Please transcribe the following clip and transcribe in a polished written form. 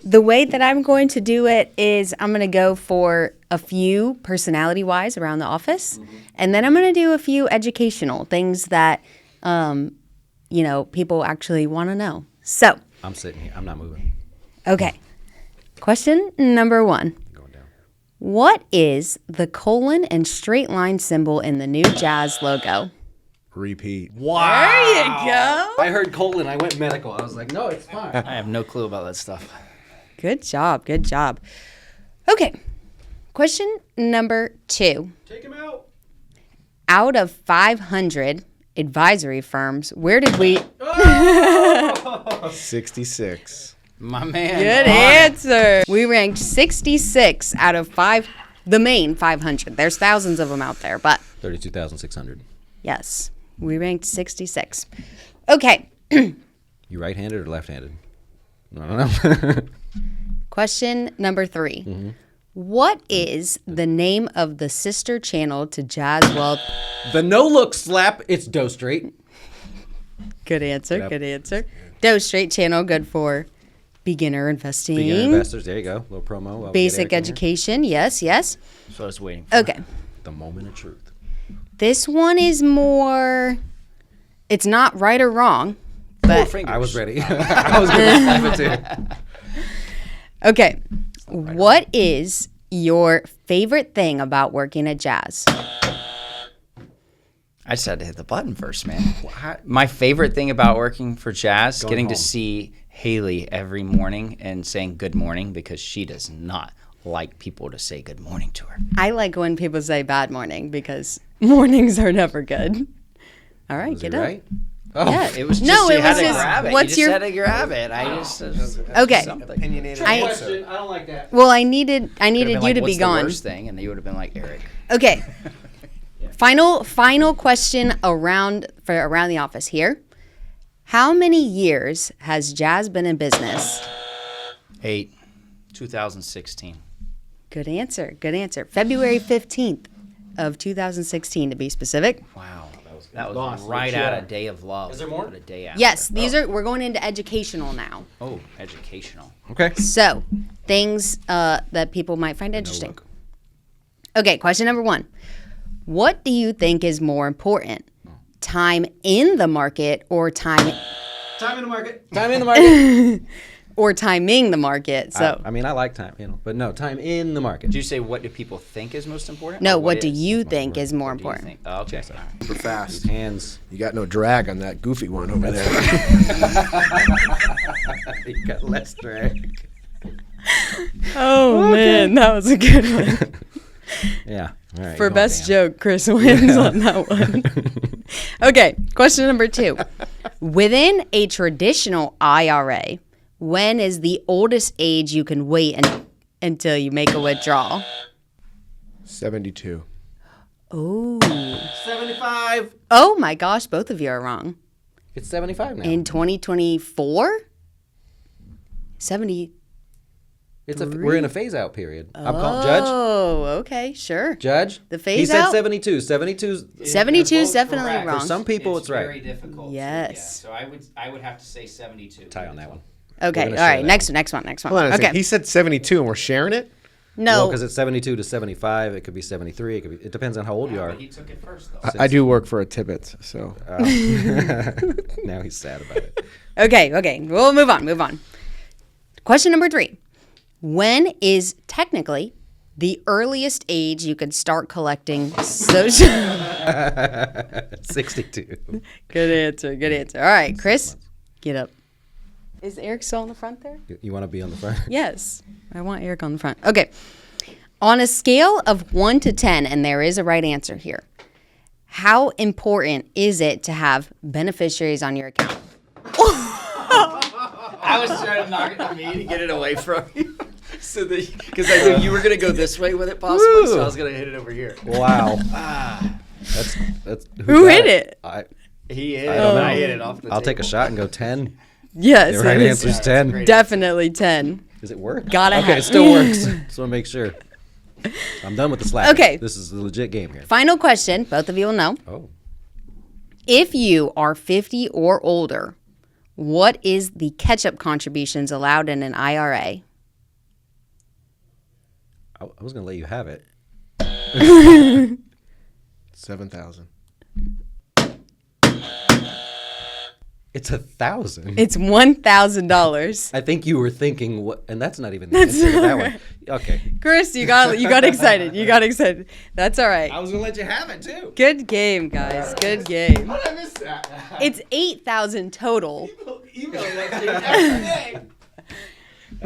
The way that I'm going to do it is I'm going to go for a few personality-wise around the office, and then I'm going to do a few educational things that, people actually want to know. So, I'm sitting here. I'm not moving. okay. Question number 1. Going down. What is the colon and straight line symbol in the new Jazz logo? Repeat. Wow. There you go. I heard colon. I went medical. I was like, no, it's fine. I have no clue about that stuff. Good job. Good job. Okay. Question number 2. Take him out. Out of 500 advisory firms, where did we... 66. My man. Good answer. We ranked 66 out of the main 500. There's thousands of them out there, but 32,600. yes, we ranked 66. Okay. You right-handed or left-handed? I don't know. Question number 3. What is the name of the sister channel to Jazz World? The no-look slap. It's Doe Straight. Good answer. Yep. Good answer. Doe Straight channel, good for beginner investing. Beginner investors. There you go. Little promo. while we get Basic Eric in here. education. Yes, yes. That's what I was waiting for. Okay. The moment of truth. This one is more, it's not right or wrong, but I was ready. I was going to slap it too. okay. What is your favorite thing about working at Jazz? I just had to hit the button first, man. My favorite thing about working for Jazz, getting to see Haley every morning and saying good morning, because she does not like people to say good morning to her. I like when people say bad morning because mornings are never good. All right, Was get he up. right? Yeah. It was just no, you it had was to just grab it. what's you your just had to grab it. I just Okay. something. Opinionated I- answer. I don't like that. Well, I needed Could've been you like, to "What's be the gone. worst thing?" And you would have been like, Eric. Okay. Final question around the office here. How many years has Jazz been in business? 2016. Good answer. Good answer. February 15th of 2016 to be specific. Wow. That was right out of Day of Love. Is there more? A day after. Yes, we're going into educational now. Oh, educational. Okay. So, things that people might find interesting. Okay, question number 1. What do you think is more important? Time in the market or Time in the market. or timing the market? So, I mean, I like time, but no, time in the market. Did you say what do people think is most important? no, or what do is? you think is more What do you important? think? Oh, okay. All right. Super fast. Hands. You got no drag on that goofy one over there. You got less drag. Oh, man, that was a good one. Yeah. All right. For going best down. joke, Chris wins on that one. Okay, question number 2. Within a traditional IRA, when is the oldest age you can wait until you make a withdrawal? 72. Oh. 75. Oh my gosh, both of you are wrong. It's 75 now. In 2024? 70. We're in a phase out period. I'm calling Judge. Oh, okay, sure. Judge. The phase He said out? 72. 72's 72 is definitely correct. wrong. For some people, it's very right. difficult. Yes. So I would have to say 72. Tie on that one. Okay, We're all gonna share right, that next one. Hold on a second. Okay, He said 72 and we're sharing it? no. Because it's 72 to 75. It could be 73. It depends on how old you are. But he took it first though. I do work for a Tibbetts, so. Now he's sad about it. Okay, we'll move on. Question number 3. When is technically the earliest age you could start collecting social? 62. Good answer. All right, Chris, get up. Is Eric still on the front there? You want to be on the front? Yes, I want Eric on the front. Okay. On a scale of 1 to 10, and there is a right answer here, how important is it to have beneficiaries on your account? I was trying to knock it to me to get it away from you. So because I knew you were gonna go this way with it possibly, so I was gonna hit it over here. Wow. That's Who got hit it? He hit I it. don't know. I hit it off the I'll take a table. shot and go 10. Yes, The right it is answer is 10. great. definitely 10. Does it work? Gotta okay, have- it still works. Just want to make sure. I'm done with the slap. Okay. This is a legit game here. Final question, both of you will know. Oh. If you are 50 or older, What is the catch-up contributions allowed in an IRA? I was going to let you have it. 7,000. It's 1,000. It's $1,000. I think you were thinking what, and that's not even the answer to that one. Okay. Chris, you got excited. You got excited. That's all right. I was gonna let you have it too. Good game, guys. Good game. How did I miss that? It's 8,000 total. Email that to you every day.